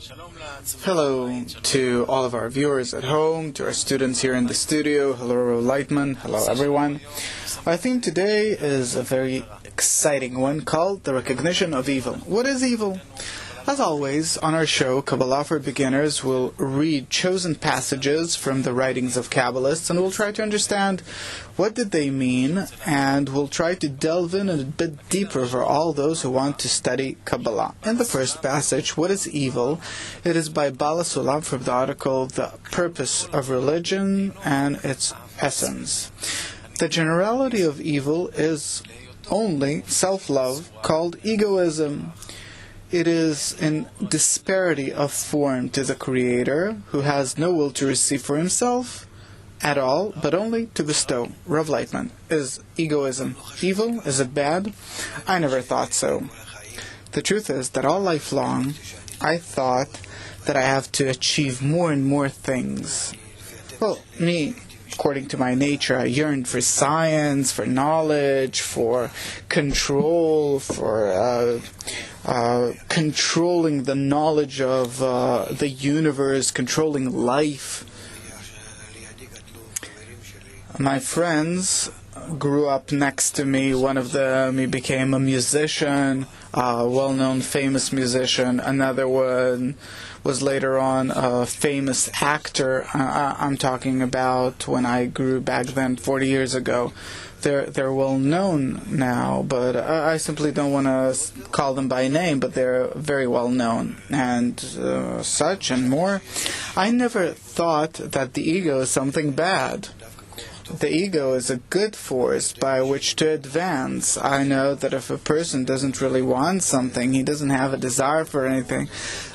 Hello to all of our viewers at home, to our students here in the studio. Hello, Lightman. Hello, everyone. Our theme today is a very exciting one called The Recognition of Evil. What is evil? As always, on our show, Kabbalah for Beginners will read chosen passages from the writings of Kabbalists, and we'll try to understand what did they mean, and we'll try to delve in a bit deeper for all those who want to study Kabbalah. In the first passage, What is Evil? It is by Bala Sulam from the article The Purpose of Religion and Its Essence. The generality of evil is only self-love called egoism. It is in disparity of form to the Creator, who has no will to receive for himself at all, but only to bestow. Rav Lightman, is egoism evil? Is it bad? I never thought so. The truth is that all life long, I thought that I have to achieve more and more things. Well, me, according to my nature, I yearned for science, for knowledge, for control, for controlling the knowledge of the universe, controlling life. My friends grew up next to me. One of them, he became a musician, a well-known famous musician. Another one was later on a famous actor. I'm talking about when I grew back then, 40 years ago. They're well known now, but I simply don't want to call them by name, but they're very well known and such and more. I never thought that the ego is something bad. The ego is a good force by which to advance. I know that if a person doesn't really want something, he doesn't have a desire for anything,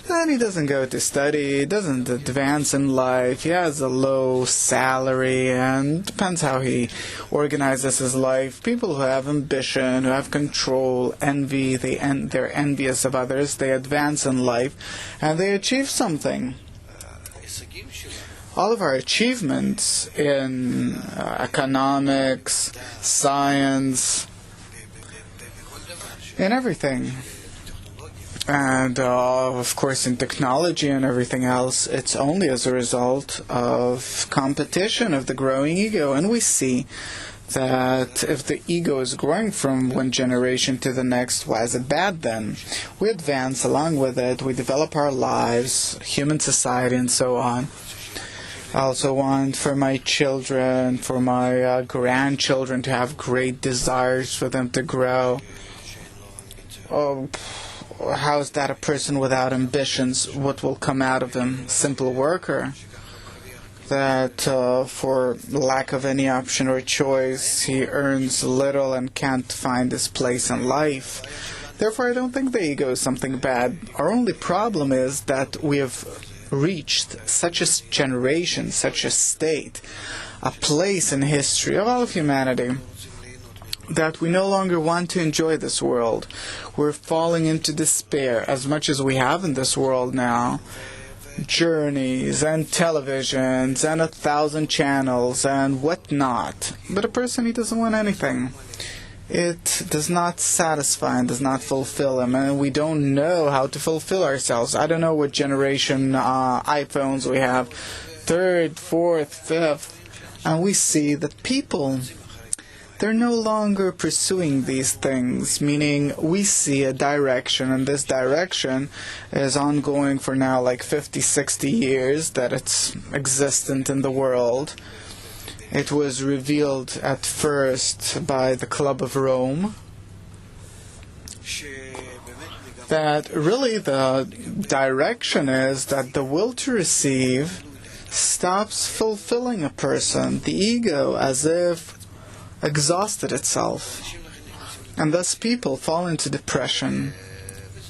then he doesn't go to study, he doesn't advance in life, he has a low salary, and depends how he organizes his life. People who have ambition, who have control, envy, they're envious of others, they advance in life, and they achieve something. All of our achievements in economics, science, in everything, and of course in technology and everything else, it's only as a result of competition, of the growing ego. And we see that if the ego is growing from one generation to the next, why is it bad then? We advance along with it, we develop our lives, human society, and so on. I also want for my children, for my grandchildren to have great desires for them to grow. Oh, how is that a person without ambitions? What will come out of him? Simple worker. That for lack of any option or choice, he earns little and can't find his place in life. Therefore, I don't think the ego is something bad. Our only problem is that we have reached such a generation, such a state, a place in history of all of humanity, that we no longer want to enjoy this world. We're falling into despair as much as we have in this world now. Journeys and televisions and 1,000 channels and whatnot. But a person, he doesn't want anything. It does not satisfy and does not fulfill him, and we don't know how to fulfill ourselves. I don't know what generation iPhones we have, 3rd, 4th, 5th, and we see that people, they're no longer pursuing these things, meaning we see a direction, and this direction is ongoing for now like 50, 60 years that it's existent in the world. It was revealed at first by the Club of Rome that really the direction is that the will to receive stops fulfilling a person. The ego, as if exhausted itself, and thus people fall into depression.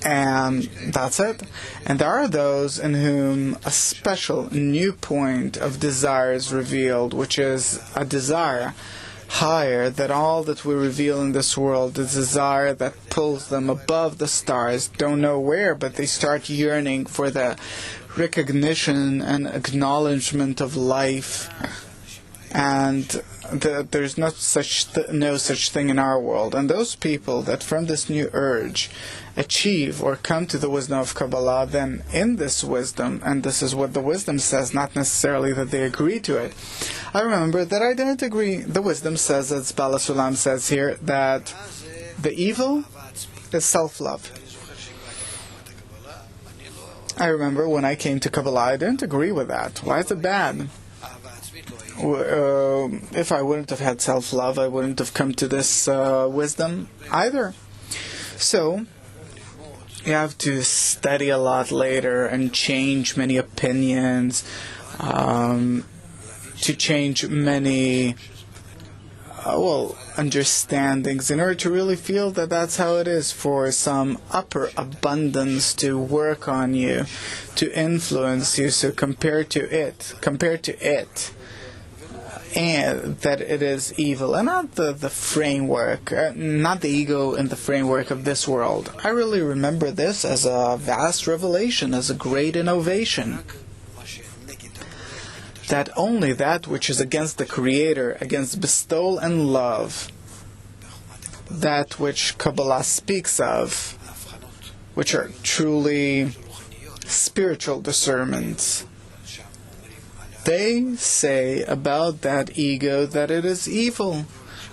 And that's it. And there are those in whom a special new point of desire is revealed, which is a desire higher than all that we reveal in this world, a desire that pulls them above the stars, don't know where, but they start yearning for the recognition and acknowledgement of life. And there's no such thing in our world. And those people that from this new urge achieve or come to the wisdom of Kabbalah, then in this wisdom, and this is what the wisdom says, not necessarily that they agree to it. I remember that I didn't agree. The wisdom says, as Bala Sulam says here, that the evil is self-love. I remember when I came to Kabbalah, I didn't agree with that. Why is it bad? If I wouldn't have had self-love, I wouldn't have come to this wisdom either. So, you have to study a lot later and change many opinions, to change many, understandings in order to really feel that that's how it is, for some upper abundance to work on you, to influence you. So compare to it, and that it is evil, and not the framework, not the ego in the framework of this world. I really remember this as a vast revelation, as a great innovation. That only that which is against the Creator, against bestowal and love, that which Kabbalah speaks of, which are truly spiritual discernments, they say about that ego that it is evil,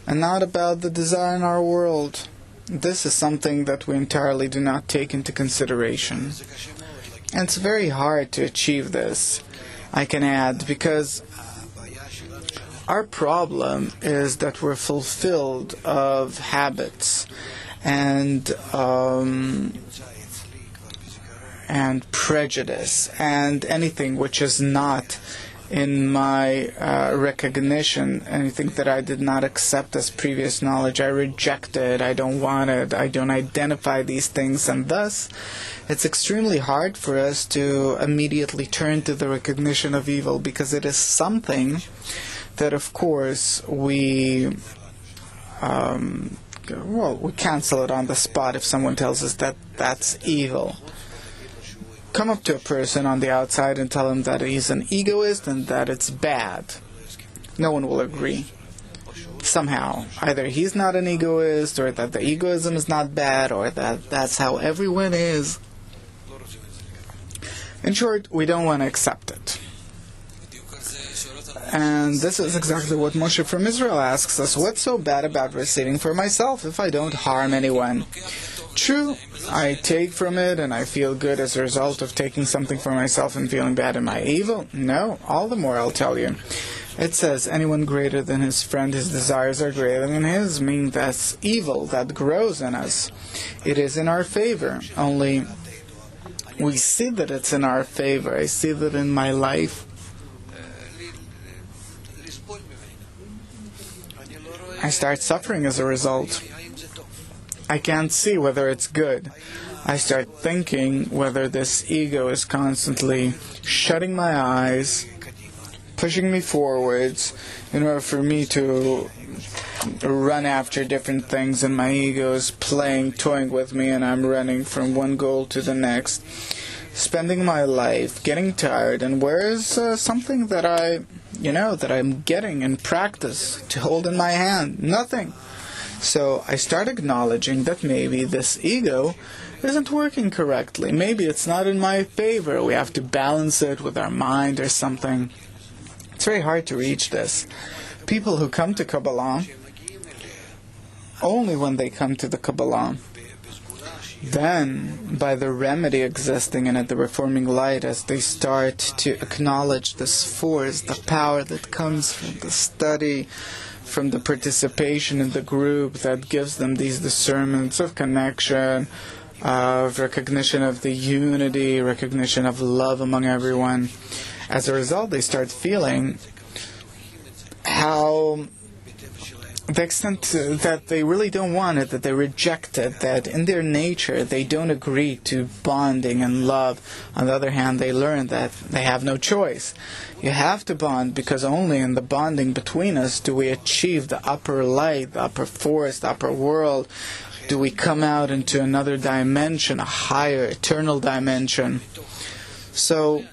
and not about the desire in our world. This is something that we entirely do not take into consideration. And it's very hard to achieve this, I can add, because our problem is that we're fulfilled of habits and prejudice, and anything which is not in my recognition, anything that I did not accept as previous knowledge, I reject it, I don't want it, I don't identify these things, and thus it's extremely hard for us to immediately turn to the recognition of evil, because it is something that, of course, we cancel it on the spot if someone tells us that that's evil. Come up to a person on the outside and tell him that he's an egoist and that it's bad. No one will agree. Somehow, either he's not an egoist, or that the egoism is not bad, or that that's how everyone is. In short, we don't want to accept it. And this is exactly what Moshe from Israel asks us. What's so bad about receiving for myself if I don't harm anyone? True, I take from it and I feel good as a result of taking something for myself and feeling bad. Am I evil? No, all the more I'll tell you. It says, anyone greater than his friend, his desires are greater than his, meaning that's evil that grows in us. It is in our favor, only we see that it's in our favor. I see that in my life. I start suffering as a result. I can't see whether it's good. I start thinking whether this ego is constantly shutting my eyes, pushing me forwards in order for me to run after different things, and my ego is toying with me, and I'm running from one goal to the next, spending my life getting tired. And where is something that I'm getting in practice to hold in my hand? Nothing. So I start acknowledging that maybe this ego isn't working correctly. Maybe it's not in my favor. We have to balance it with our mind or something. It's very hard to reach this. People who come to Kabbalah, only when they come to the Kabbalah, then, by the remedy existing in it, the reforming light, as they start to acknowledge this force, the power that comes from the study, from the participation in the group, that gives them these discernments of connection, of recognition of the unity, recognition of love among everyone. As a result, they start feeling how the extent that they really don't want it, that they reject it, that in their nature they don't agree to bonding and love. On the other hand, they learn that they have no choice. You have to bond, because only in the bonding between us do we achieve the upper light, the upper force, the upper world. Do we come out into another dimension, a higher, eternal dimension. So,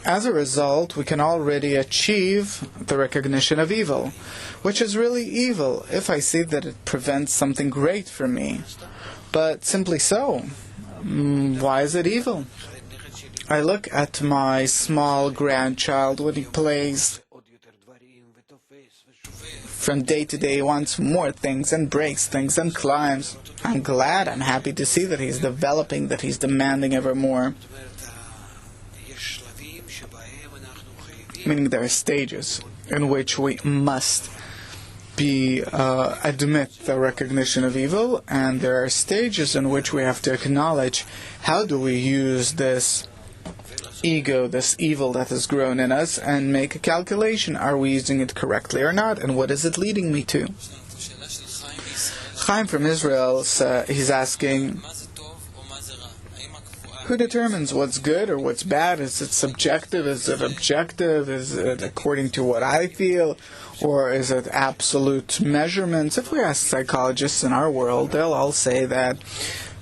as a result, we can already achieve the recognition of evil, which is really evil if I see that it prevents something great from me. But simply so. Why is it evil? I look at my small grandchild when he plays. From day to day, he wants more things and breaks things and climbs. I'm glad, I'm happy to see that he's developing, that he's demanding ever more. Meaning there are stages in which we must admit the recognition of evil, and there are stages in which we have to acknowledge how do we use this ego, this evil that has grown in us, and make a calculation. Are we using it correctly or not? And what is it leading me to? Chaim from Israel, he's asking, who determines what's good or what's bad? Is it subjective? Is it objective? Is it according to what I feel? Or is it absolute measurements? If we ask psychologists in our world, they'll all say that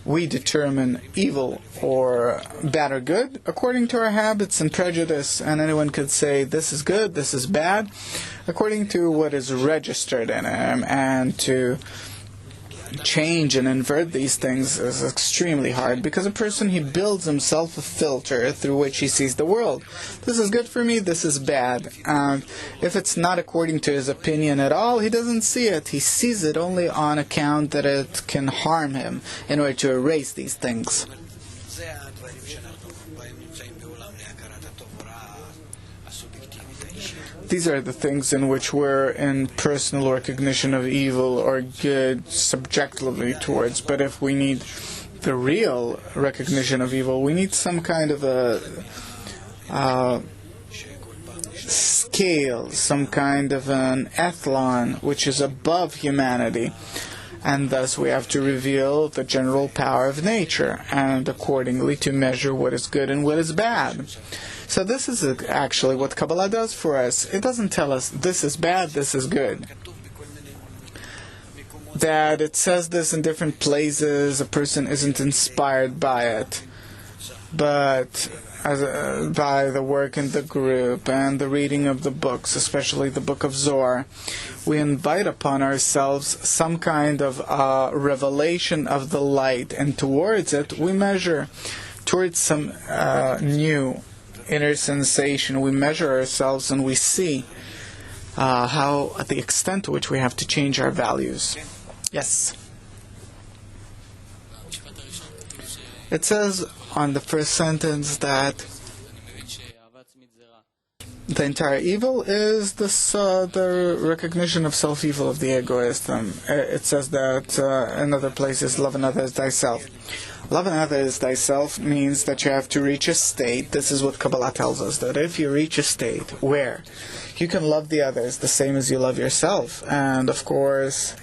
we determine evil or bad or good according to our habits and prejudice, and anyone could say this is good, this is bad, according to what is registered in him, and to change and invert these things is extremely hard, because a person, he builds himself a filter through which he sees the world. This is good for me, this is bad. If it's not according to his opinion at all, he doesn't see it. He sees it only on account that it can harm him in order to erase these things. These are the things in which we're in personal recognition of evil or good subjectively towards. But if we need the real recognition of evil, we need some kind of a scale, some kind of an ethlon which is above humanity. And thus we have to reveal the general power of nature, and accordingly to measure what is good and what is bad. So this is actually what Kabbalah does for us. It doesn't tell us this is bad, this is good. That it says this in different places, a person isn't inspired by it, but by the work in the group and the reading of the books, especially the book of Zohar, we invite upon ourselves some kind of revelation of the light, and towards it we measure towards some new inner sensation. We measure ourselves and we see the extent to which we have to change our values. Yes. It says on the first sentence that the entire evil is the recognition of self-evil of the egoist. It says that in other places, love another as thyself. Love another as thyself means that you have to reach a state. This is what Kabbalah tells us, that if you reach a state where you can love the others the same as you love yourself, and of course,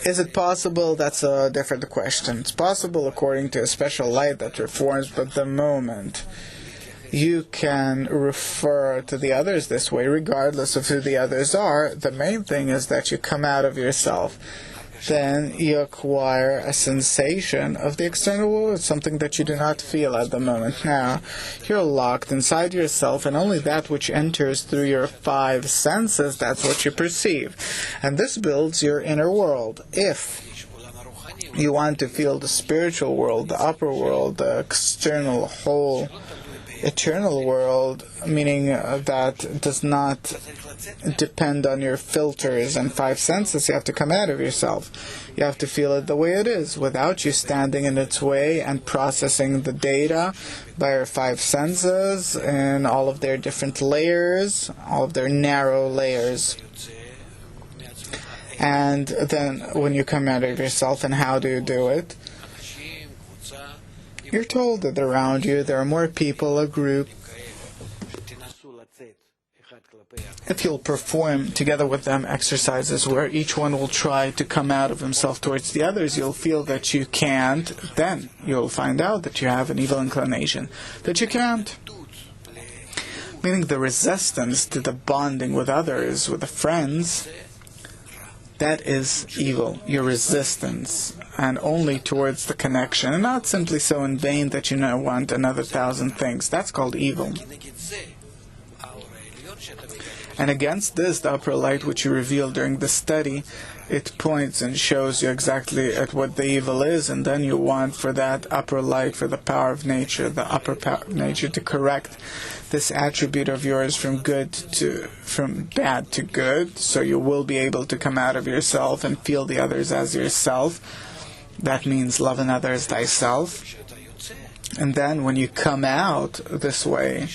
is it possible? That's a different question. It's possible according to a special light that reforms, but the moment you can refer to the others this way, regardless of who the others are, the main thing is that you come out of yourself. Then you acquire a sensation of the external world, something that you do not feel at the moment. Now, you're locked inside yourself, and only that which enters through your five senses, that's what you perceive. And this builds your inner world. If you want to feel the spiritual world, the upper world, the external whole eternal world, meaning that does not depend on your filters and five senses, you have to come out of yourself. You have to feel it the way it is, without you standing in its way and processing the data by your five senses in all of their different layers, all of their narrow layers. And then when you come out of yourself, and how do you do it? You're told that around you there are more people, a group. If you'll perform together with them exercises where each one will try to come out of himself towards the others, you'll feel that you can't. Then you'll find out that you have an evil inclination, that you can't. Meaning the resistance to the bonding with others, with the friends, that is evil, your resistance, and only towards the connection, and not simply so in vain that you now want another 1,000 things. That's called evil. And against this, the upper light which you reveal during the study, it points and shows you exactly at what the evil is, and then you want for that upper light, for the power of nature, the upper power of nature, to correct this attribute of yours from bad to good, so you will be able to come out of yourself and feel the others as yourself. That means love another as thyself. And then when you come out this way,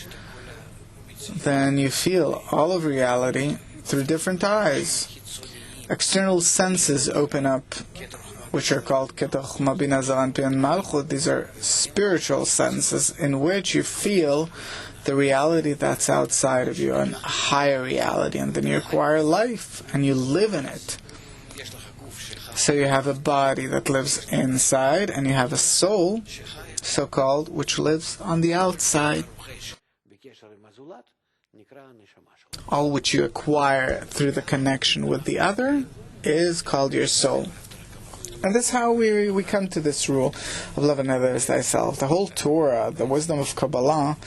then you feel all of reality through different eyes. External senses open up, which are called Ketochma Bina Zara Pi Malchut. These are spiritual senses in which you feel the reality that's outside of you, a higher reality, and then you acquire life and you live in it. So you have a body that lives inside, and you have a soul, so-called, which lives on the outside. All which you acquire through the connection with the other is called your soul. And that's how we come to this rule of love another as thyself. The whole Torah, the wisdom of Kabbalah,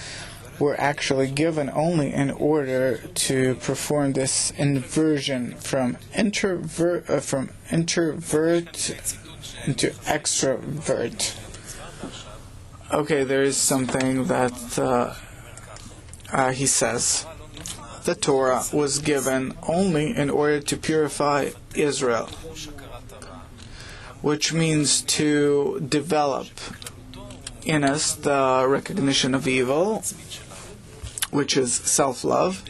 were actually given only in order to perform this inversion from introvert into extrovert. Okay, there is something that he says. The Torah was given only in order to purify Israel, which means to develop in us the recognition of evil, which is self-love,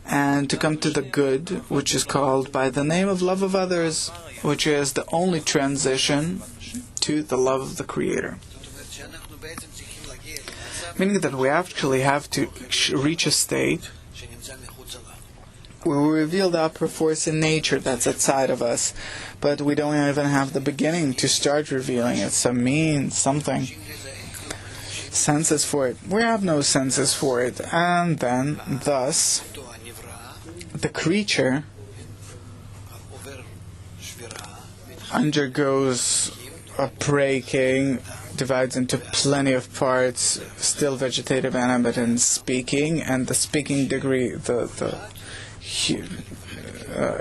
and to come to the good, which is called by the name of love of others, which is the only transition to the love of the Creator. Meaning that we actually have to reach a state where we reveal the upper force in nature that's outside of us, but we don't even have the beginning to start revealing it. So means something. Senses for it. We have no senses for it. And then, thus, the creature undergoes a breaking, divides into plenty of parts, still vegetative, animate, and speaking, and the speaking degree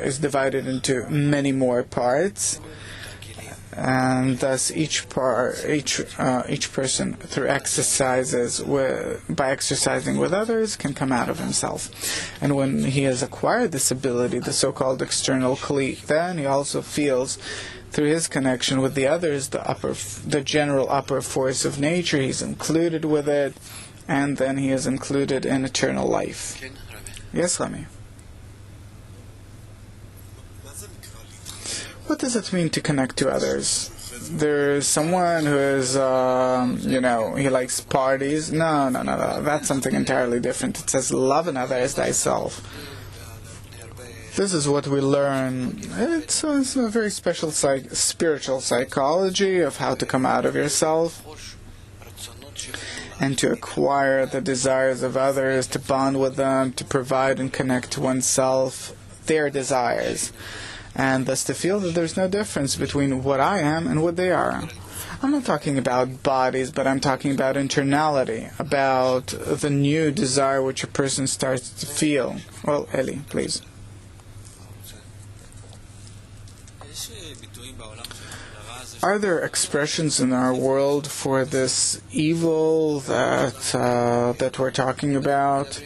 is divided into many more parts, and thus each person through by exercising with others can come out of himself. And when he has acquired this ability, the so-called external kli, then he also feels through his connection with the others the general upper force of nature. He's included with it, and then he is included in eternal life. Yes, Rami? What does it mean to connect to others? There's someone who is, he likes parties. No. That's something entirely different. It says, love another as thyself. This is what we learn. It's a very special spiritual psychology of how to come out of yourself and to acquire the desires of others, to bond with them, to provide and connect to oneself, their desires. And thus to feel that there's no difference between what I am and what they are. I'm not talking about bodies, but I'm talking about internality, about the new desire which a person starts to feel. Well, Eli, please. Are there expressions in our world for this evil that we're talking about?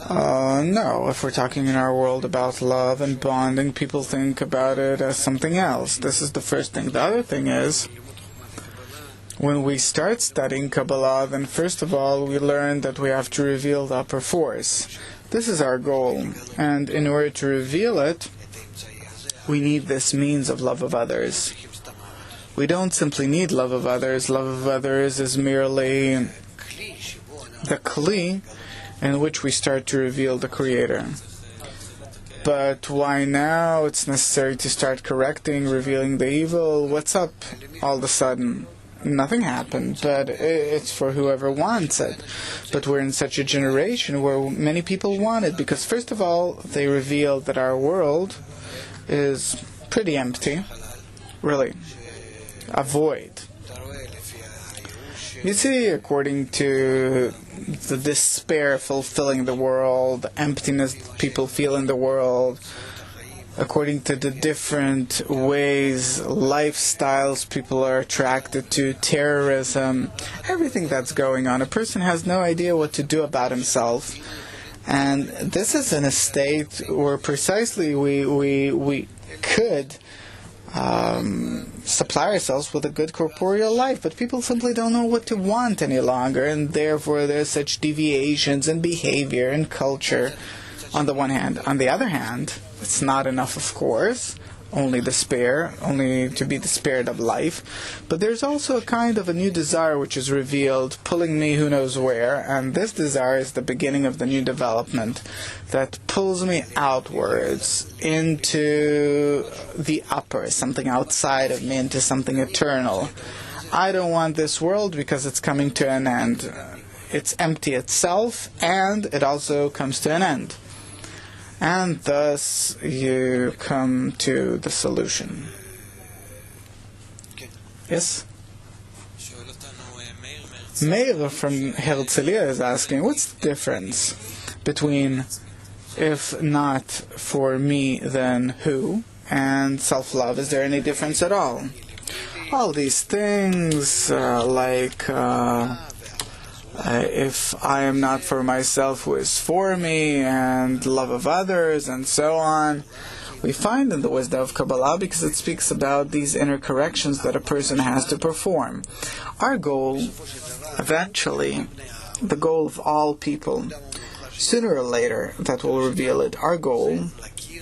No. If we're talking in our world about love and bonding, people think about it as something else. This is the first thing. The other thing is, when we start studying Kabbalah, then first of all, we learn that we have to reveal the upper force. This is our goal. And in order to reveal it, we need this means of love of others. We don't simply need love of others. Love of others is merely the kli in which we start to reveal the Creator. But why now it's necessary to start correcting, revealing the evil? What's up all of a sudden? Nothing happened, but it's for whoever wants it. But we're in such a generation where many people want it, because first of all, they reveal that our world is pretty empty, really, a void. You see, according to the despair fulfilling the world, the emptiness people feel in the world, according to the different ways, lifestyles people are attracted to, terrorism, everything that's going on, a person has no idea what to do about himself. And this is in a state where precisely we could supply ourselves with a good corporeal life, but people simply don't know what to want any longer, and therefore there's such deviations in behavior and culture on the one hand. On the other hand, it's not enough, of course, only despair, only to be despaired of life, but there's also a kind of a new desire which is revealed, pulling me who knows where, and this desire is the beginning of the new development that pulls me outwards into the upper, something outside of me, into something eternal. I don't want this world because it's coming to an end. It's empty itself, and it also comes to an end. And thus you come to the solution. Yes? Meir from Herzliya is asking, what's the difference between if not for me, then who? And self-love, is there any difference at all? All these things, if I am not for myself, who is for me, and love of others, and so on, we find in the wisdom of Kabbalah, because it speaks about these inner corrections that a person has to perform. Our goal, eventually, the goal of all people, sooner or later, that will reveal it, our goal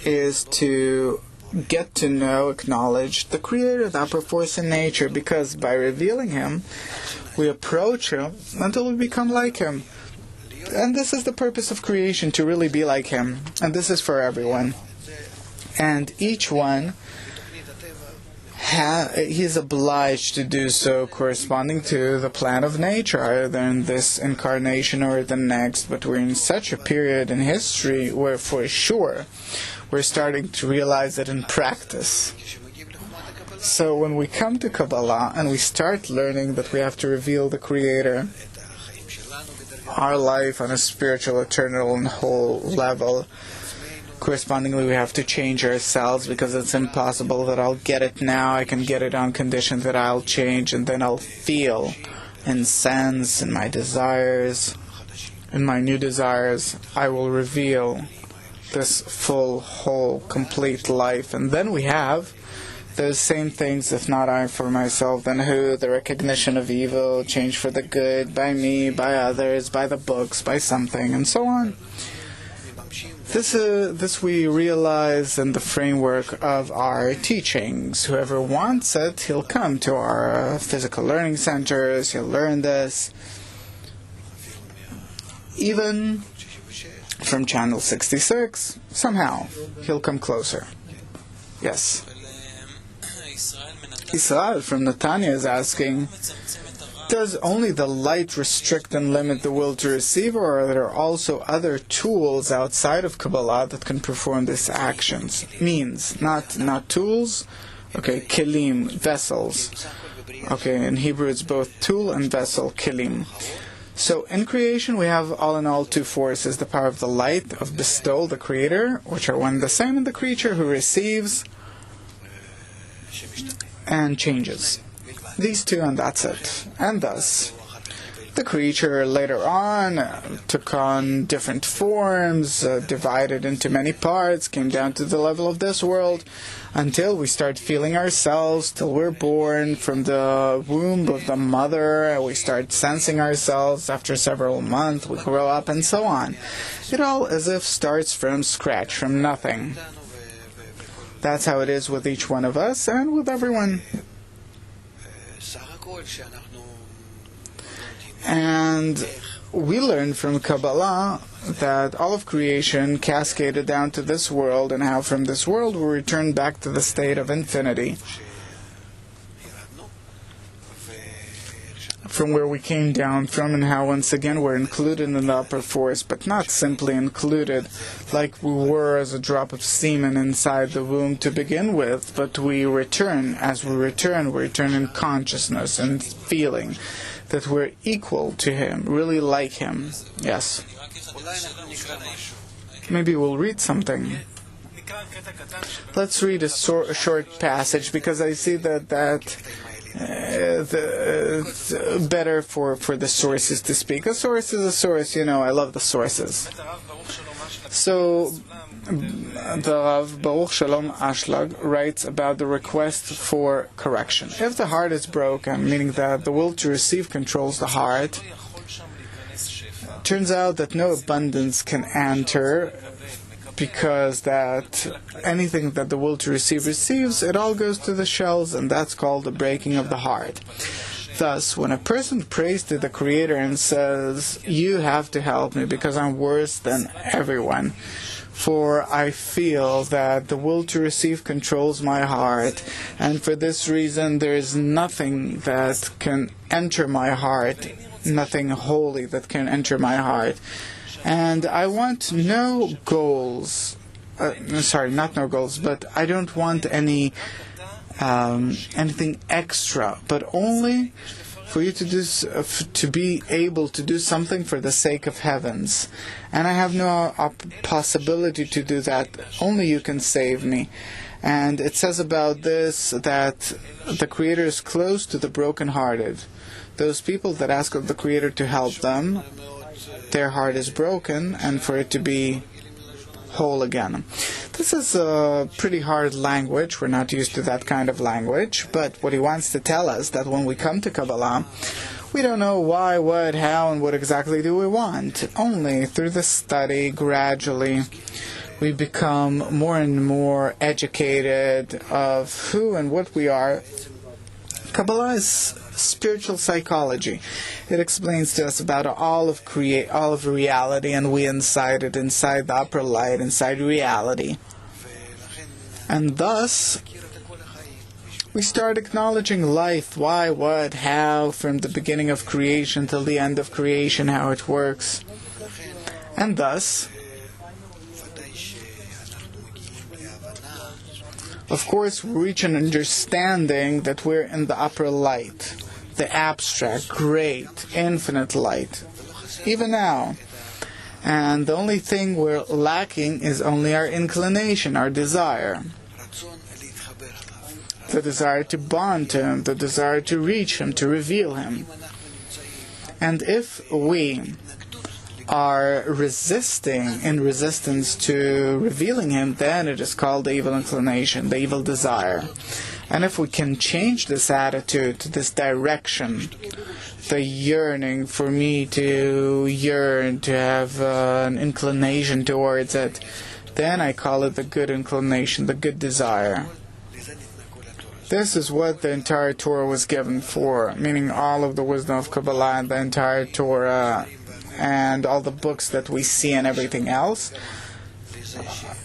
is to get to know, acknowledge the Creator, the upper force in nature, because by revealing Him, we approach Him until we become like Him. And this is the purpose of creation, to really be like Him. And this is for everyone. And each one, he is obliged to do so corresponding to the plan of nature, either in this incarnation or the next. But we're in such a period in history where for sure we're starting to realize it in practice. So when we come to Kabbalah and we start learning that we have to reveal the Creator, our life on a spiritual, eternal, and whole level, correspondingly we have to change ourselves, because it's impossible that I'll get it now. I can get it on condition that I'll change, and then I'll feel and sense in my desires, in my new desires, I will reveal this full, whole, complete life. And then we have those same things, if not I for myself, then who? The recognition of evil, change for the good, by me, by others, by the books, by something, and so on. This we realize in the framework of our teachings. Whoever wants it, he'll come to our physical learning centers, he'll learn this. Even from channel 66, somehow, he'll come closer. Yes. Israel from Netanya is asking, does only the light restrict and limit the will to receive, or are there also other tools outside of Kabbalah that can perform these actions? Means, not tools, okay, kelim, vessels. Okay, in Hebrew it's both tool and vessel, kelim. So in creation we have all in all two forces, the power of the light, of bestowal, the Creator, which are one and the same, and the creature who receives and changes. These two, and that's it. And thus, the creature later on took on different forms, divided into many parts, came down to the level of this world, until we start feeling ourselves, till we're born from the womb of the mother, we start sensing ourselves. After several months, we grow up, and so on. It all as if starts from scratch, from nothing. That's how it is with each one of us and with everyone. And we learn from Kabbalah that all of creation cascaded down to this world, and how from this world we return back to the state of infinity. from where we came down from, and how once again we're included in the upper force, but not simply included like we were as a drop of semen inside the womb to begin with, but we return. As we return in consciousness and feeling that we're equal to Him, really like Him. Yes. Maybe we'll read something. Let's read a short passage, because I see that better for the sources to speak. A source is a source, I love the sources. So, the Rav Baruch Shalom Ashlag writes about the request for correction. If the heart is broken, meaning that the will to receive controls the heart, it turns out that no abundance can enter, because that anything that the will to receive receives, it all goes to the shells, and that's called the breaking of the heart. Thus, when a person prays to the Creator and says, "You have to help me because I'm worse than everyone, for I feel that the will to receive controls my heart, and for this reason there is nothing that can enter my heart, nothing holy that can enter my heart. And I want no goals, not no goals, but I don't want anything extra, but only for you to do, to be able to do something for the sake of heavens. And I have no possibility to do that. Only you can save me." And it says about this that the Creator is close to the brokenhearted. Those people that ask of the Creator to help them, their heart is broken, and for it to be whole again. This is a pretty hard language. We're not used to that kind of language. But what he wants to tell us, that when we come to Kabbalah, we don't know why, what, how, and what exactly do we want. Only through the study, gradually, we become more and more educated of who and what we are. Kabbalah is spiritual psychology. It explains to us about all of reality, and we inside it, inside the upper light, inside reality. And thus, we start acknowledging life, why, what, how, from the beginning of creation till the end of creation, how it works. And thus, of course, we reach an understanding that we're in the upper light, the abstract, great, infinite light, even now. And the only thing we're lacking is only our inclination, our desire. The desire to bond to Him, the desire to reach Him, to reveal Him. And if we are in resistance to revealing Him, then it is called the evil inclination, the evil desire. And if we can change this attitude, this direction, the yearning for me to yearn, to have an inclination towards it, then I call it the good inclination, the good desire. This is what the entire Torah was given for, meaning all of the wisdom of Kabbalah and the entire Torah and all the books that we see and everything else.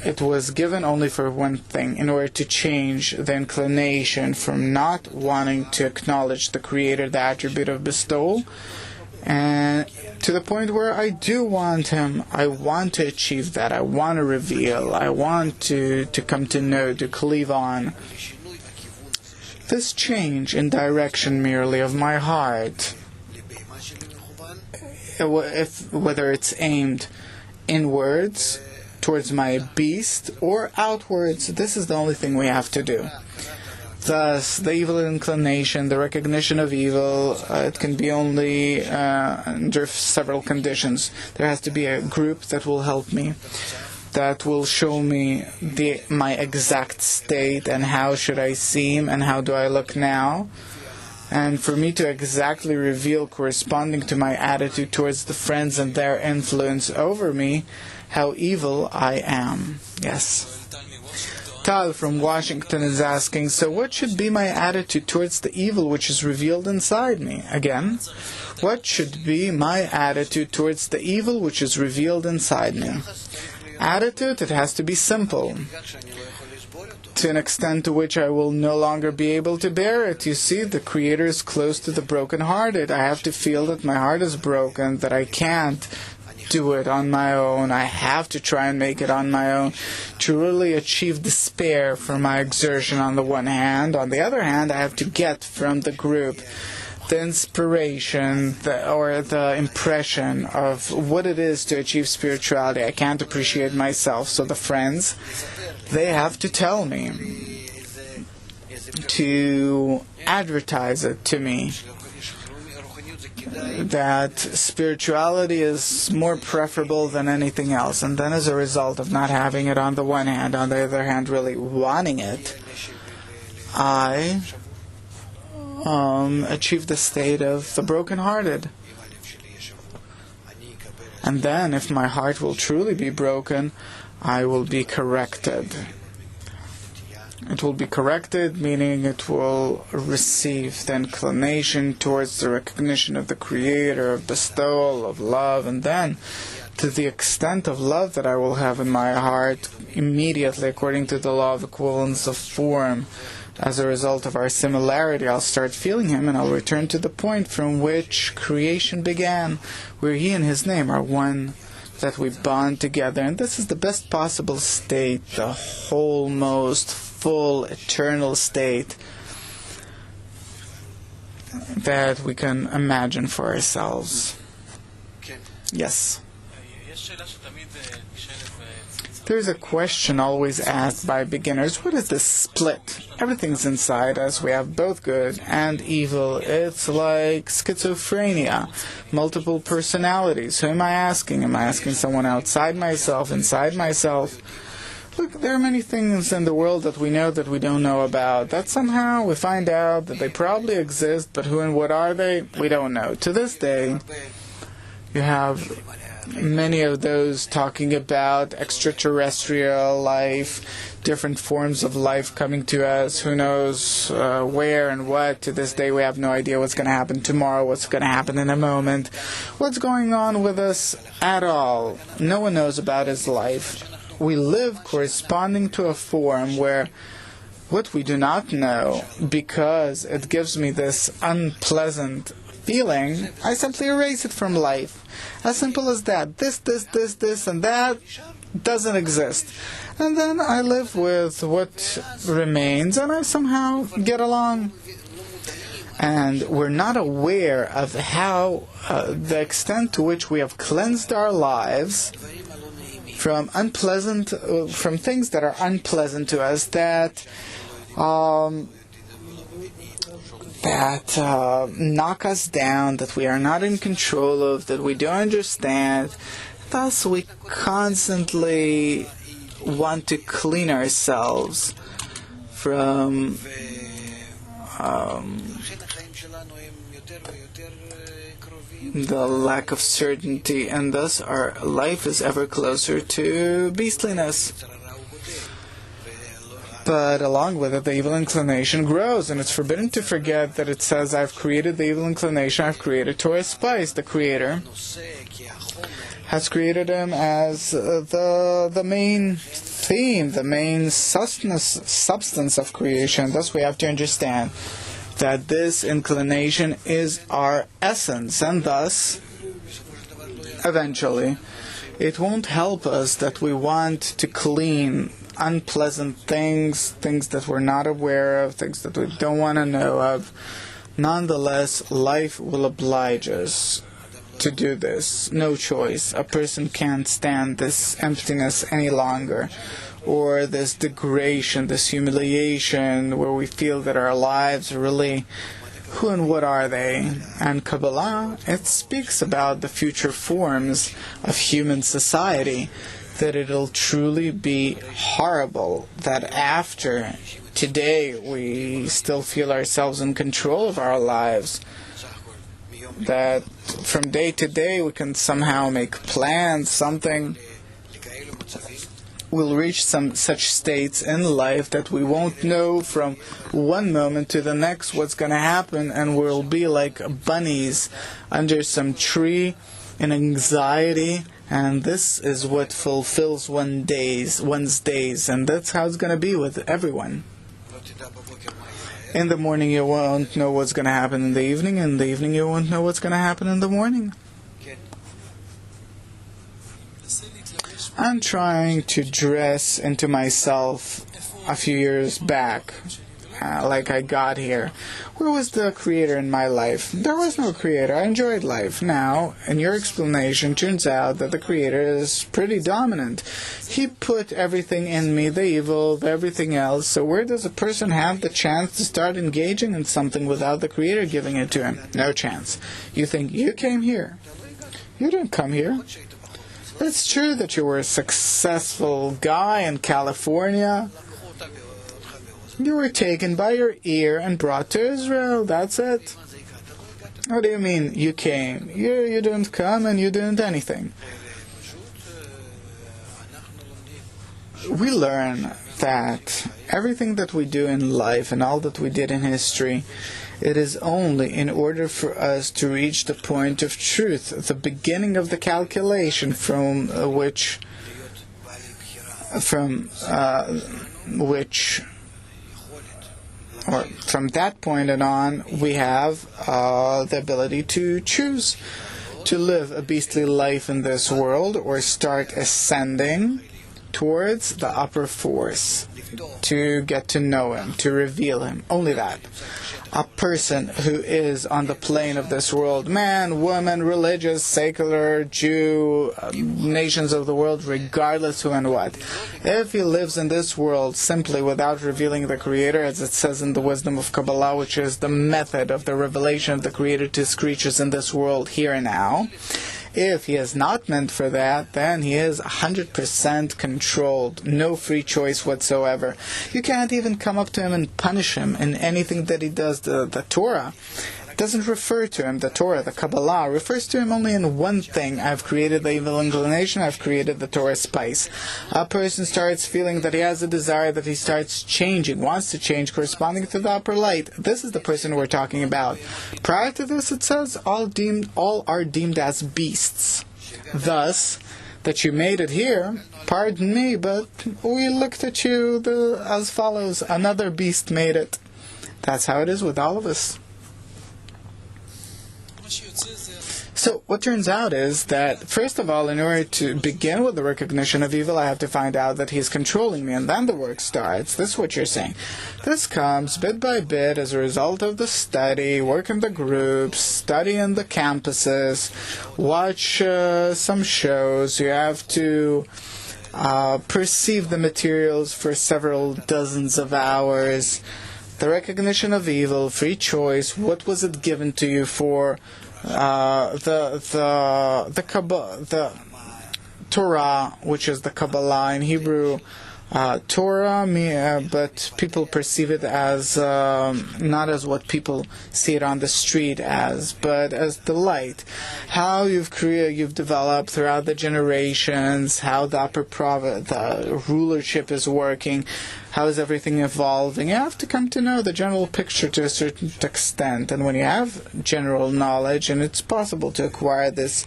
It was given only for one thing, in order to change the inclination from not wanting to acknowledge the Creator, the attribute of bestowal, and to the point where I do want Him. I want to achieve that. I want to reveal. I want to come to know, to cleave on. This change in direction merely of my heart, whether it's aimed inwards towards my beast or outwards, this is the only thing we have to do. Thus, the evil inclination, the recognition of evil, it can be only under several conditions. There has to be a group that will help me, that will show me my exact state and how should I seem and how do I look now. And for me to exactly reveal, corresponding to my attitude towards the friends and their influence over me, how evil I am. Yes. Tal from Washington is asking, so what should be my attitude towards the evil which is revealed inside me? Again, what should be my attitude towards the evil which is revealed inside me? Attitude, it has to be simple. to an extent to which I will no longer be able to bear it. You see, the Creator is close to the brokenhearted. I have to feel that my heart is broken, that I can't do it on my own. I have to try and make it on my own to really achieve despair for my exertion on the one hand. On the other hand, I have to get from the group the inspiration or the impression of what it is to achieve spirituality. I can't appreciate myself. So the friends, they have to tell me, to advertise it to me, that spirituality is more preferable than anything else. And then as a result of not having it on the one hand, on the other hand really wanting it, I achieve the state of the brokenhearted. And then if my heart will truly be broken, I will be corrected. It will be corrected, meaning it will receive the inclination towards the recognition of the Creator, of bestowal, of love, and then to the extent of love that I will have in my heart, immediately, according to the law of equivalence of form, as a result of our similarity, I'll start feeling Him, and I'll return to the point from which creation began, where He and His name are one, that we bond together. And this is the best possible state, the whole most full, eternal state that we can imagine for ourselves. Yes. There's a question always asked by beginners: what is this split? Everything's inside us. We have both good and evil. It's like schizophrenia, multiple personalities. Who am I asking? Am I asking someone outside myself, inside myself? Look, there are many things in the world that we know that we don't know about, that somehow we find out that they probably exist, but who and what are they? We don't know. To this day, you have many of those talking about extraterrestrial life, different forms of life coming to us, who knows where and what. To this day we have no idea what's going to happen tomorrow, what's going to happen in a moment, what's going on with us at all. No one knows about his life. We live corresponding to a form where what we do not know, because it gives me this unpleasant feeling, I simply erase it from life. As simple as that. This, and that doesn't exist. And then I live with what remains, and I somehow get along. And we're not aware of how, the extent to which we have cleansed our lives from from things that are unpleasant to us, that knock us down, that we are not in control of, that we don't understand. Thus, we constantly want to clean ourselves from the lack of certainty, and thus our life is ever closer to beastliness. But along with it, the evil inclination grows, and it's forbidden to forget that it says, I've created the evil inclination, I've created Torah spice. The Creator has created him as the main theme, the main substance of creation. Thus we have to understand that this inclination is our essence, and thus, eventually, it won't help us that we want to clean unpleasant things that we're not aware of, things that we don't want to know of. Nonetheless, life will oblige us to do this. No choice. A person can't stand this emptiness any longer, or this degradation, this humiliation, where we feel that our lives are really, who and what are they? And Kabbalah, it speaks about the future forms of human society, that it'll truly be horrible, that after today we still feel ourselves in control of our lives, that from day to day we can somehow make plans, something. We'll reach some such states in life that we won't know from one moment to the next what's going to happen, and we'll be like bunnies under some tree in anxiety And this is what fulfills one's days, and that's how it's going to be with everyone. In the morning you won't know what's going to happen in the evening, and in the evening you won't know what's going to happen in the morning. I'm trying to dress into myself a few years back, like I got here. Where was the creator in my life? There was no creator. I enjoyed life. Now, in your explanation, turns out that the creator is pretty dominant. He put everything in me, the evil, everything else. So where does a person have the chance to start engaging in something without the creator giving it to him? No chance. You think you came here? You didn't come here. It's true that you were a successful guy in California. You were taken by your ear and brought to Israel. That's it. What do you mean, you came? You didn't come and you didn't anything. We learn that everything that we do in life and all that we did in history, it is only in order for us to reach the point of truth, the beginning of the calculation from that point and on, we have the ability to choose to live a beastly life in this world or start ascending towards the upper force, to get to know him, to reveal him. Only that. A person who is on the plane of this world, man, woman, religious, secular, Jew, nations of the world, regardless who and what, if he lives in this world simply without revealing the Creator, as it says in the wisdom of Kabbalah, which is the method of the revelation of the Creator to his creatures in this world here and now, if he is not meant for that, then he is 100% controlled, no free choice whatsoever. You can't even come up to him and punish him in anything that he does. The Torah doesn't refer to him. The Torah, the Kabbalah, refers to him only in one thing. I've created the evil inclination, I've created the Torah spice. A person starts feeling that he has a desire, that he starts changing, wants to change, corresponding to the upper light. This is the person we're talking about. Prior to this, it says, all are deemed as beasts. Thus, that you made it here, pardon me, but we looked at you as follows. Another beast made it. That's how it is with all of us. So what turns out is that, first of all, in order to begin with the recognition of evil, I have to find out that he's controlling me, and then the work starts. This is what you're saying. This comes bit by bit as a result of the study, work in the groups, study in the campuses, watch some shows. You have to perceive the materials for several dozens of hours. The recognition of evil, free choice, what was it given to you for? The Torah, which is the Kabbalah in Hebrew, Torah, but people perceive it as not as what people see it on the street as, but as the light. How you've developed throughout the generations, how the rulership is working, how is everything evolving. You have to come to know the general picture to a certain extent, and when you have general knowledge, and it's possible to acquire this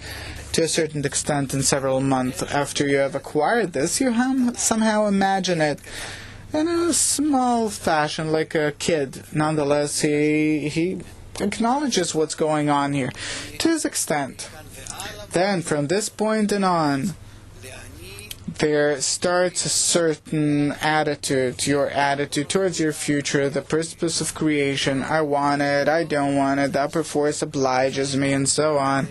to a certain extent in several months after you have acquired this, you somehow imagine it in a small fashion, like a kid. Nonetheless, he acknowledges what's going on here to his extent. Then, from this point and on, there starts a certain attitude, your attitude towards your future, the purpose of creation. I want it, I don't want it, the upper force obliges me, and so on.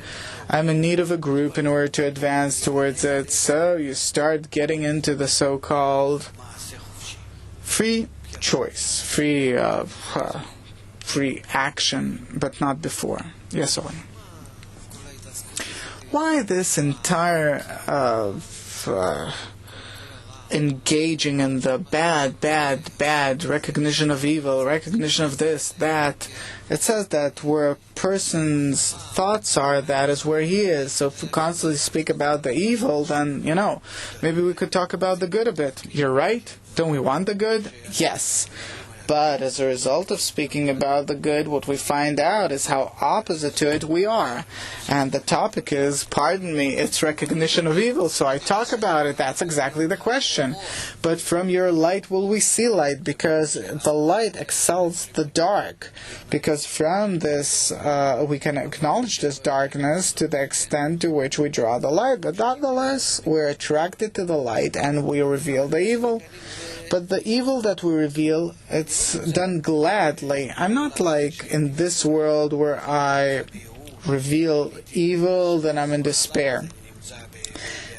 I'm in need of a group in order to advance towards it. So you start getting into the so-called free choice, free action, but not before. Yes, Owen. Why this entire engaging in the bad recognition of evil, recognition of this, that? It says that where a person's thoughts are, that is where he is. So if we constantly speak about the evil, then, maybe we could talk about the good a bit. You're right. Don't we want the good? Yes. But as a result of speaking about the good, what we find out is how opposite to it we are. And the topic is, pardon me, it's recognition of evil. So I talk about it. That's exactly the question. But from your light will we see light? Because the light excels the dark. Because from this, we can acknowledge this darkness to the extent to which we draw the light. But nonetheless, we're attracted to the light and we reveal the evil. But the evil that we reveal, it's done gladly. I'm not like in this world where I reveal evil, then I'm in despair.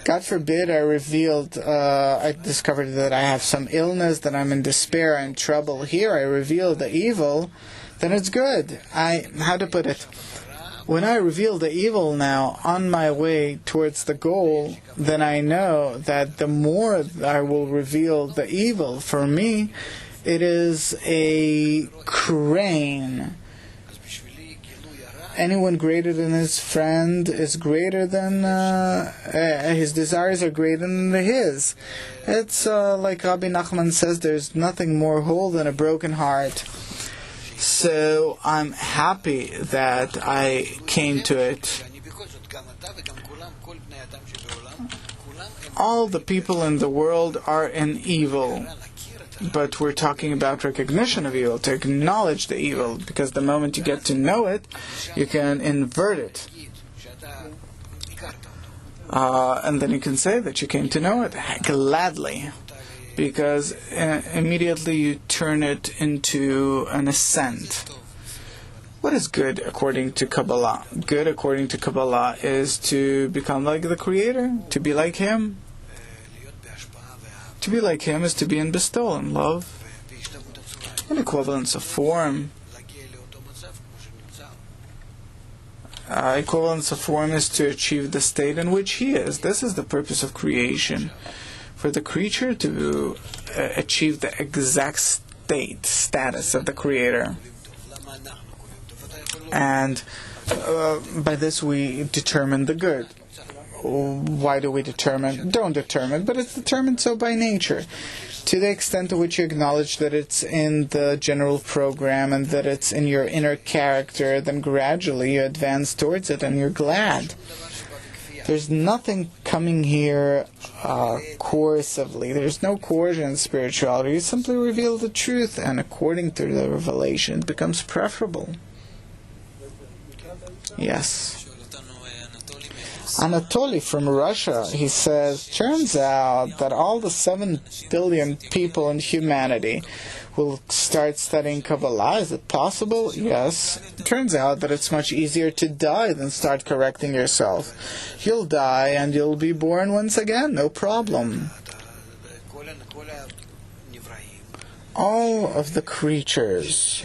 God forbid I discovered that I have some illness, that I'm in despair, I'm in trouble. Here I reveal the evil, then it's good. How to put it? When I reveal the evil now on my way towards the goal, then I know that the more I will reveal the evil, for me, it is a crane. Anyone greater than his friend is greater than, his desires are greater than his. It's like Rabbi Nachman says, there's nothing more whole than a broken heart. So I'm happy that I came to it. All the people in the world are in evil, but we're talking about recognition of evil, to acknowledge the evil, because the moment you get to know it, you can invert it. And then you can say that you came to know it gladly. Because immediately you turn it into an ascent. What is good according to Kabbalah? Good according to Kabbalah is to become like the Creator, to be like Him. To be like Him is to be in bestowal, in love, in equivalence of form. Equivalence of form is to achieve the state in which He is. This is the purpose of creation. For the creature to achieve the exact status of the Creator. And by this we determine the good. Why do we determine? Don't determine, but it's determined so by nature. To the extent to which you acknowledge that it's in the general program and that it's in your inner character, then gradually you advance towards it and you're glad. There's nothing coming here coercively. There's no coercion in spirituality. You simply reveal the truth, and according to the revelation, it becomes preferable. Yes. Anatoly from Russia, he says, turns out that all the 7 billion people in humanity will start studying Kabbalah. Is it possible? Yes. It turns out that it's much easier to die than start correcting yourself. You'll die and you'll be born once again, no problem. All of the creatures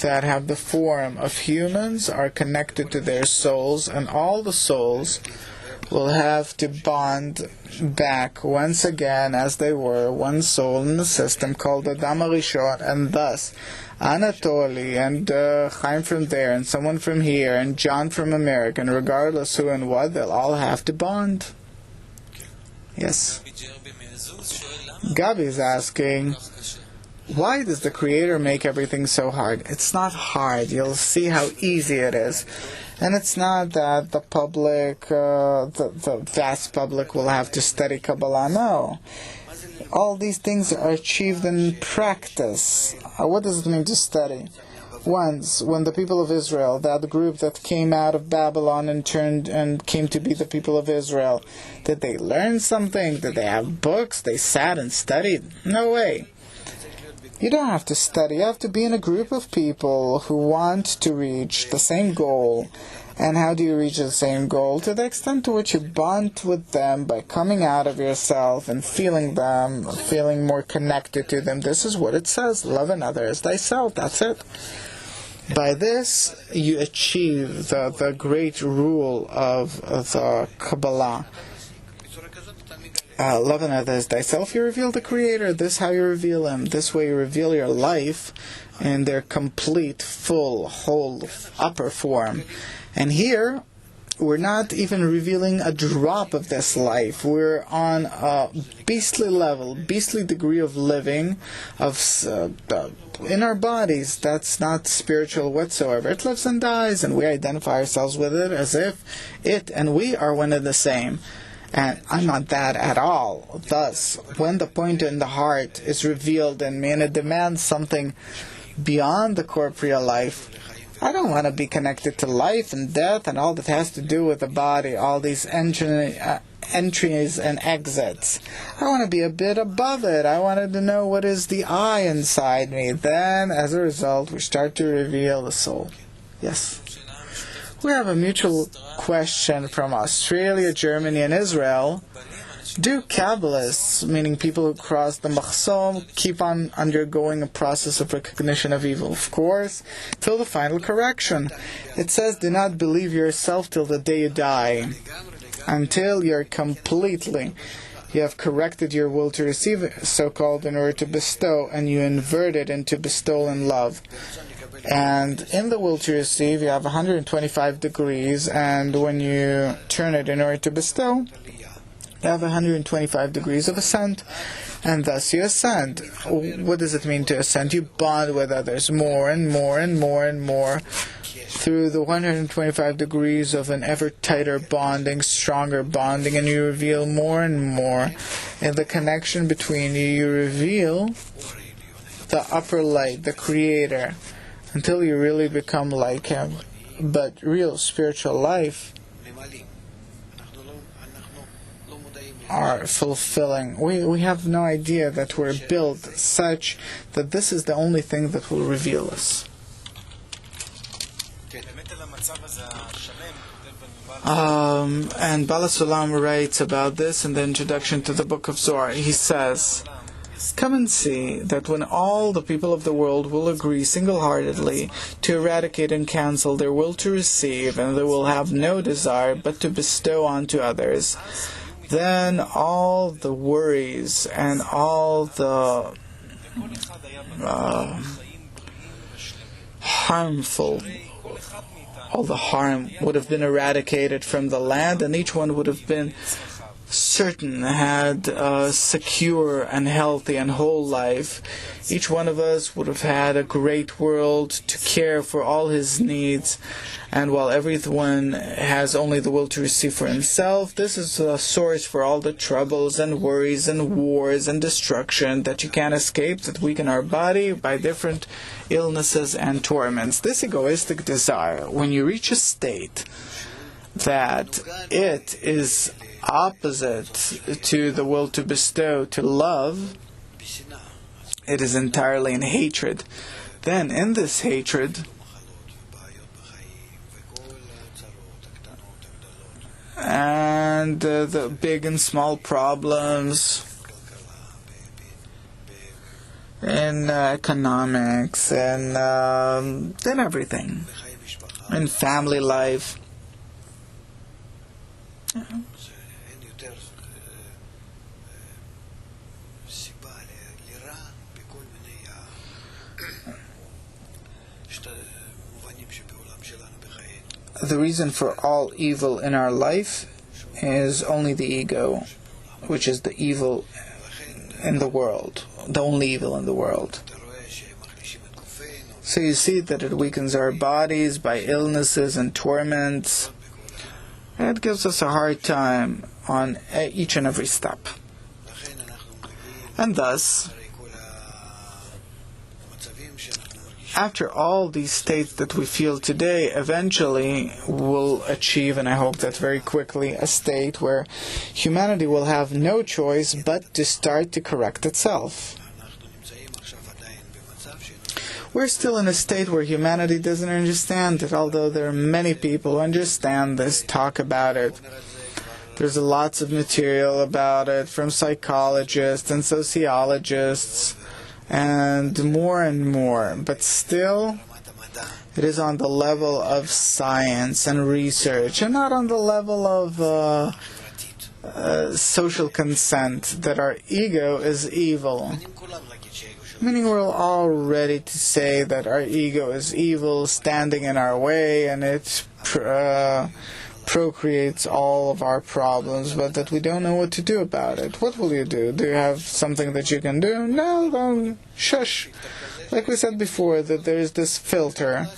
that have the form of humans are connected to their souls, and all the souls will have to bond back once again as they were one soul in the system called Adam HaRishon, and thus Anatoly and Chaim from there and someone from here and John from America, and regardless who and what, they'll all have to bond. Yes. Gabi is asking, why does the Creator make everything so hard? It's not hard. You'll see how easy it is. And it's not that the public, the vast public will have to study Kabbalah. No. All these things are achieved in practice. What does it mean to study? Once, when the people of Israel, that group that came out of Babylon and turned and came to be the people of Israel, did they learn something? Did they have books? They sat and studied? No way. You don't have to study. You have to be in a group of people who want to reach the same goal. And how do you reach the same goal? To the extent to which you bond with them by coming out of yourself and feeling them, feeling more connected to them. This is what it says. Love another as thyself. That's it. By this, you achieve the great rule of the Kabbalah. Love another as thyself. You reveal the Creator. This is how you reveal Him. This way you reveal your life in their complete, full, whole, upper form. And here, we're not even revealing a drop of this life. We're on a beastly level, beastly degree of living, in our bodies. That's not spiritual whatsoever. It lives and dies, and we identify ourselves with it as if it and we are one and the same. And I'm not that at all. Thus, when the point in the heart is revealed in me and it demands something beyond the corporeal life, I don't want to be connected to life and death and all that has to do with the body, all these entries and exits. I want to be a bit above it. I wanted to know what is the I inside me. Then, as a result, we start to reveal the soul. Yes? We have a mutual question from Australia, Germany, and Israel. Do Kabbalists, meaning people who cross the Machsom, keep on undergoing a process of recognition of evil? Of course, till the final correction. It says, do not believe yourself till the day you die, until you have corrected your will to receive, so-called, in order to bestow, and you invert it into bestowal and love. And in the will to receive, you have 125 degrees, and when you turn it in order to bestow, you have 125 degrees of ascent, and thus you ascend. What does it mean to ascend? You bond with others more and more and more and more through the 125 degrees of an ever tighter bonding, stronger bonding, and you reveal more and more. In the connection between you, you reveal the upper light, the Creator, until you really become like Him. But real spiritual life are fulfilling. We have no idea that we're built such that this is the only thing that will reveal us. And Bala Sulam writes about this in the introduction to the book of Zohar. He says, come and see that when all the people of the world will agree single-heartedly to eradicate and cancel their will to receive, and they will have no desire but to bestow onto others, then all the worries and all the all the harm would have been eradicated from the land, and each one would have been certain, had a secure and healthy and whole life. Each one of us would have had a great world to care for all his needs, and while everyone has only the will to receive for himself, this is a source for all the troubles and worries and wars and destruction that you can't escape, that weaken our body by different illnesses and torments. This egoistic desire, when you reach a state that it is opposite to the will to bestow, to love, it is entirely in hatred. Then in this hatred, and the big and small problems in economics and in everything, in family life, the reason for all evil in our life is only the ego, which is the evil in the world, the only evil in the world. So you see that it weakens our bodies by illnesses and torments. It gives us a hard time on each and every step. And thus, after all these states that we feel today, eventually we'll achieve, and I hope that very quickly, a state where humanity will have no choice but to start to correct itself. We're still in a state where humanity doesn't understand it, although there are many people who understand this, talk about it. There's lots of material about it from psychologists and sociologists, and more, but still it is on the level of science and research, and not on the level of social consent, that our ego is evil. Meaning we're all ready to say that our ego is evil, standing in our way, and it procreates all of our problems, but that we don't know what to do about it. What will you do? Do you have something that you can do? No, don't. Shush. Like we said before, that there is this filter,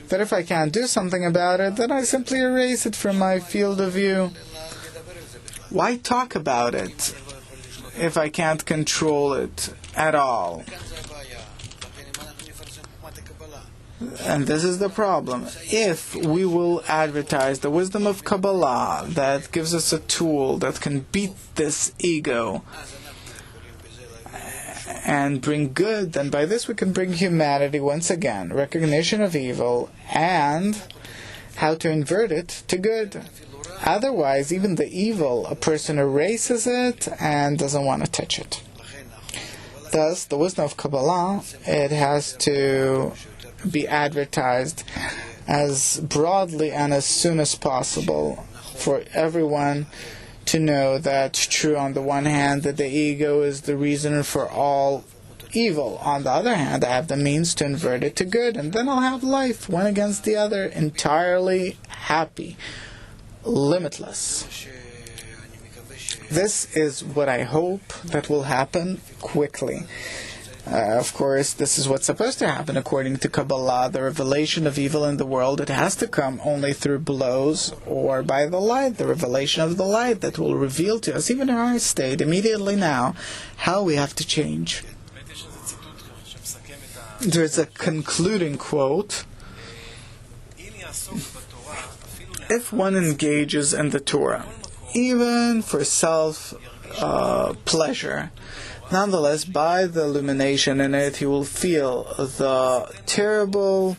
that if I can't do something about it, then I simply erase it from my field of view. Why talk about it if I can't control it at all? And this is the problem. If we will advertise the wisdom of Kabbalah that gives us a tool that can beat this ego and bring good, then by this we can bring humanity once again, recognition of evil, and how to invert it to good. Otherwise, even the evil, a person erases it and doesn't want to touch it. Thus, the wisdom of Kabbalah, it has to be advertised as broadly and as soon as possible for everyone to know that true on the one hand that the ego is the reason for all evil. On the other hand, I have the means to invert it to good, and then I'll have life, one against the other, entirely happy, limitless. This is what I hope that will happen quickly. Of course, this is what's supposed to happen according to Kabbalah. The revelation of evil in the world, it has to come only through blows or by the light, the revelation of the light that will reveal to us, even in our state, immediately now, how we have to change. There's a concluding quote. If one engages in the Torah, even for self-pleasure, nonetheless, by the illumination in it, he will feel the terrible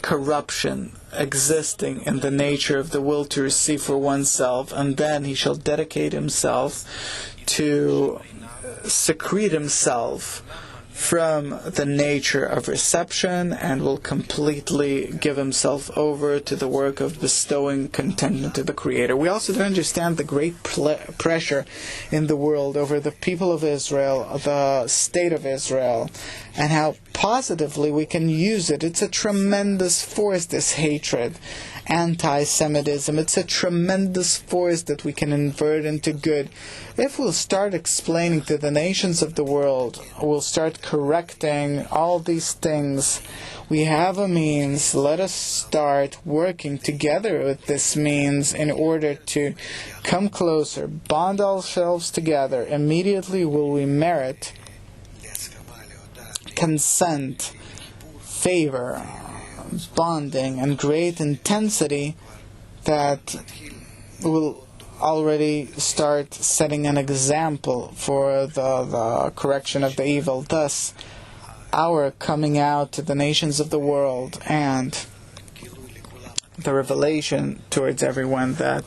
corruption existing in the nature of the will to receive for oneself, and then he shall dedicate himself to secrete himself from the nature of reception and will completely give himself over to the work of bestowing contentment to the Creator. We also don't understand the great pressure in the world over the people of Israel, the state of Israel, and how positively we can use it. It's a tremendous force, this hatred, anti-Semitism. It's a tremendous force that we can invert into good. If we'll start explaining to the nations of the world, we'll start correcting all these things, we have a means. Let us start working together with this means in order to come closer, bond ourselves together. Immediately will we merit consent, favor, bonding, and great intensity that will already start setting an example for the correction of the evil. Thus, our coming out to the nations of the world and the revelation towards everyone that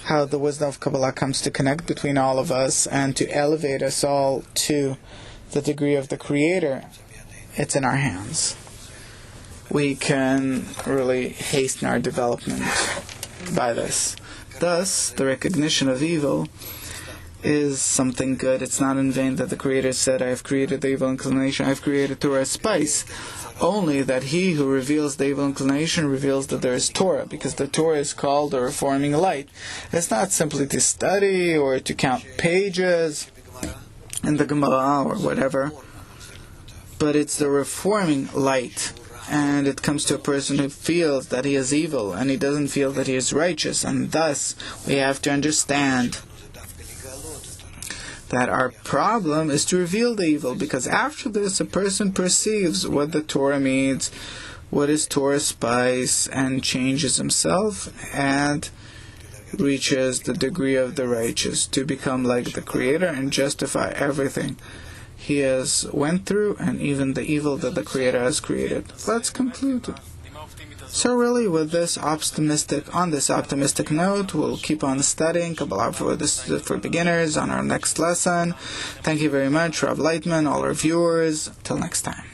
how the wisdom of Kabbalah comes to connect between all of us and to elevate us all to the degree of the Creator, it's in our hands. We can really hasten our development by this. Thus, the recognition of evil is something good. It's not in vain that the Creator said, I have created the evil inclination, I have created Torah spice. Only that he who reveals the evil inclination reveals that there is Torah, because the Torah is called a reforming light. It's not simply to study or to count pages in the Gemara or whatever, but it's the reforming light. And it comes to a person who feels that he is evil and he doesn't feel that he is righteous. And thus, we have to understand that our problem is to reveal the evil, because after this, a person perceives what the Torah means, what is Torah spice, and changes himself and reaches the degree of the righteous to become like the Creator and justify everything he has went through and even the evil that the Creator has created. Let's conclude. So really, with this optimistic note, we'll keep on studying Kabbalah for beginners on our next lesson. Thank you very much, Rav Leitman, all our viewers. Till next time.